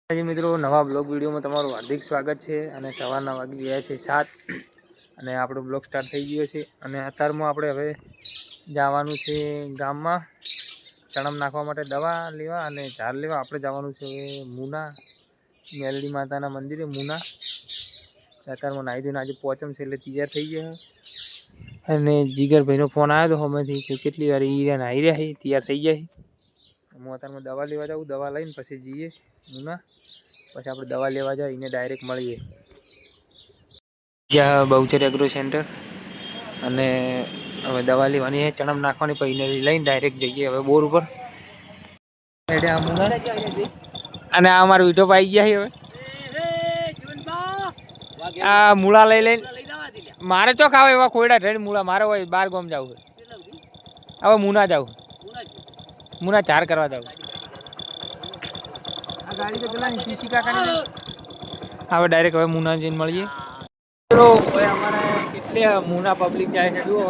મિત્રો નવા બ્લોગ વિડીયોમાં તમારું હાર્દિક સ્વાગત છે અને સવારના વાગી ગયા છે 7 અને આપણો બ્લોગ સ્ટાર્ટ થઈ ગયો છે અને અત્યારમાં આપણે હવે જવાનું છે ગામમાં ચણમ નાખવા માટે દવા લેવા અને ઝાડ લેવા આપણે જવાનું છે હવે મુના મેલડી માતાના મંદિરે મુના અત્યારમાં નાહી ધોઈને આજે પહોંચમ છે એટલે તૈયાર થઈ ગયા અને જીગરભાઈનો ફોન આવ્યો તો હમેથી કે કેટલી વાર ઈ નાહી રહ્યા છે તૈયાર થઈ ગયા છે હું અત્યારમાં દવા લેવા જાઉં દવા લઈને પછી જઈએ મુના પછી આપણે દવા લેવા જાય એને ડાયરેક્ટ મળીએ જ્યાં બહુચર એગ્રો સેન્ટર અને હવે દવા લેવાની છે ચણમ નાખવાની પછી એને લઈને ડાયરેક્ટ જઈએ હવે બોર ઉપર એટલે આ મુના અને આ અમારો વિડીયો પાઈ ગયા છે હવે આ મૂળા લઈ લઈને મારે ચો ખાવ એવા ખોયડા ટ્રેન મૂળા મારે હોય 12 ગામ જવું હવે મુના જવું મુના 4 કરવા જવું ગાડી તો પેલા પીસી કાકાની હવે ડાયરેક્ટ હવે મુના જઈને મળીએ મિત્રો હવે અમારે કેટલી મુના પબ્લિક જાય છે જુઓ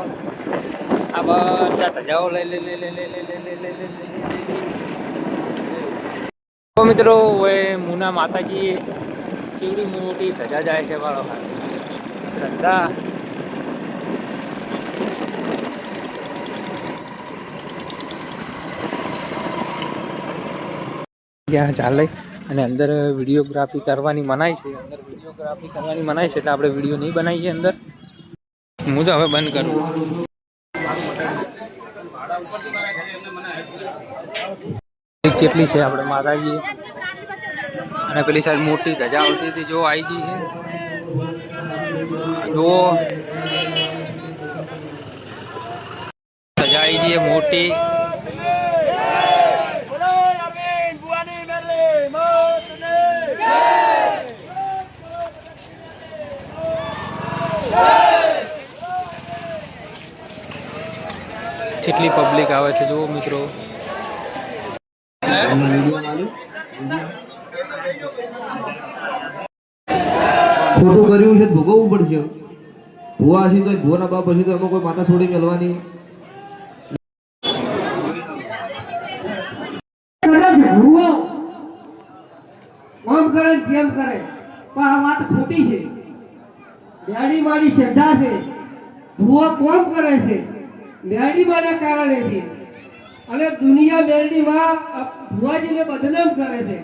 આ બધા ધજાઓ લઈ મિત્રો હવે મુના માતાજી શિવડી મોટી ધજા જાય છે વાળો શ્રદ્ધા જ્યાં ચાલે અને અંદર વિડીયોગ્રાફી કરવાની મનાઈ છે એટલે આપણે વિડીયો નહીં બનાવીએ અંદર હું તો હવે બંધ કરું કેટલી છે આપણે માતાજી અને પેલી સાઈડ મોટી ધજા આવતી હતી જો આવી ગઈ છે જો ધજા આવી ગઈ છે મોટી કેટલી પબ્લિક આવે છે જુઓ મિત્રો ખોટું કર્યું છે ભોગવવું પડશે ભુવા હશે તો ભુવાના બાપ હશે તો એમાં કોઈ માતા છોડી મેળવાની ભુવો ઓમ કરે કેમ કરે પણ આ વાત ખોટી છે ડેડી મારી શ્રદ્ધા છે ભુવો કોમ કરે છે મેરડી માના કારણે છે અને દુનિયા મેરડી માં ભુવાજીને બદનામ કરે છે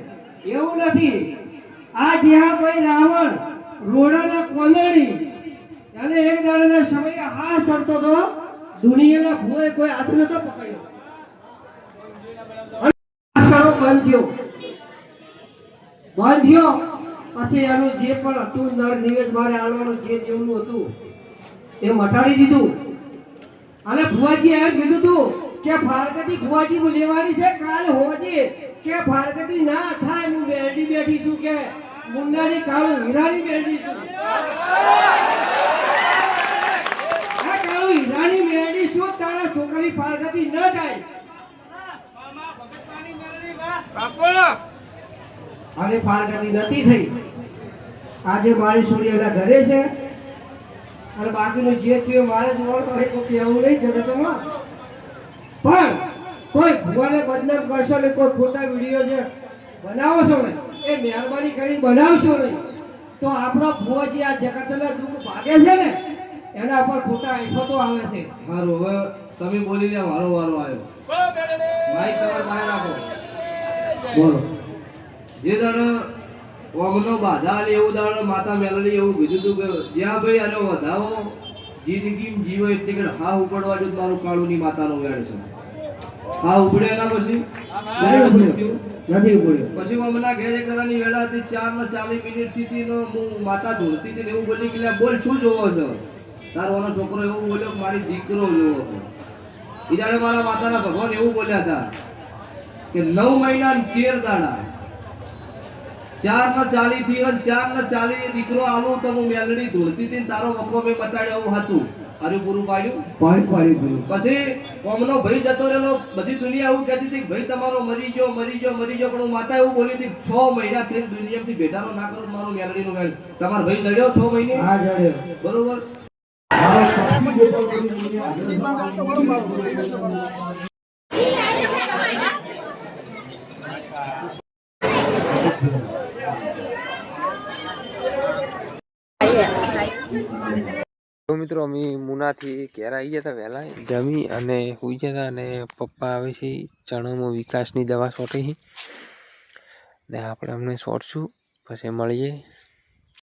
એવું નથી આ જ્યાં ભાઈ રાવણ રોડાના કોંદણી અને એક દાડાના સમયે હા સરતો તો દુનિયાના ભુવાએ કોઈ હાથ નતો પકડ્યો સડો બંધ થયો પછી એનું જે પણ હતું નર નિવેશ મારે આલવાનું જે જેવનું હતું એ મટાડી દીધું અને ભુવાજી એમ કીધું તું કે ફારગતી ભુવાજી લેવાની છે કાલ હોજે કે ફારગતી ના થાય હું બેરડી બેઠી છું કે મુંડાની કાળો હીરાની બેરડી છું આ કાળો હીરાની બેરડી છું તારા છોકરી ફારગતી ન જાય અને ફારગતી નથી થઈ આજે મારી છોડી એના ઘરે છે અને બાકીનું જે થયું મારે જ મળતો હોય તો કેવું નહીં જગતમાં પણ કોઈ ભુવાને બદનામ કરશો ને કોઈ ખોટા વિડીયો જે બનાવો છો ને એ મહેરબાની કરી બનાવશો નહીં તો આપણો ભુવાજી આ જગતના દુઃખ ભાગે છે ને એના પર ખોટા આફતો આવે છે મારો હવે તમે બોલીને વારો આવ્યો માઈક તમારે બહાર રાખો બોલો જે દાડો ઓગનો બાધા એવું દાડો માતા મેલડી એવું કીધું તું કે જ્યાં ભાઈ આનો વધાવો જિંદગી જીવો એટલે કે હા ઉપડવા જો મારું કાળુની માતાનો વેણ છે હા ઉપડે એના પછી નથી ઉપડ્યો પછી હમણાં ઘેરે કરવાની વેળા હતી 4:40 થી હું માતા ધોતી હતી એવું બોલી કે બોલ શું જોવો છો તારો આનો છોકરો એવું બોલ્યો મારી દીકરો જોવો એ દાડે મારા માતાના ભગવાન એવું બોલ્યા હતા કે 9 મહિના 13 દાડા 4:40 થી 4:40 દીકરો આલું તો હું મેલડી ધોળતી હતી તારો વખો મેં બતાડ્યો એવું સાચું આરું પૂરું પાડ્યું પછી કોમનો ભાઈ જતો રહેલો બધી દુનિયા એવું કહેતી હતી ભાઈ તમારો મરી ગયો પણ હું માતા એવું બોલી હતી 6 મહિના થી દુનિયાથી ભેટાનો ના કરો મારું મેલડીનું વેણ તમારો ભાઈ જડ્યો 6 મહિને હા જડ્યો બરોબર તો મિત્રો અમે મુનાથી ઘેર આવી ગયા હતા વહેલા જમી અને સુઈ ગયા હતા અને પપ્પા આવે છે ચણામાં વિકાસની દવા છોટી ને આપણે અમને છોડશું પછી મળીએ.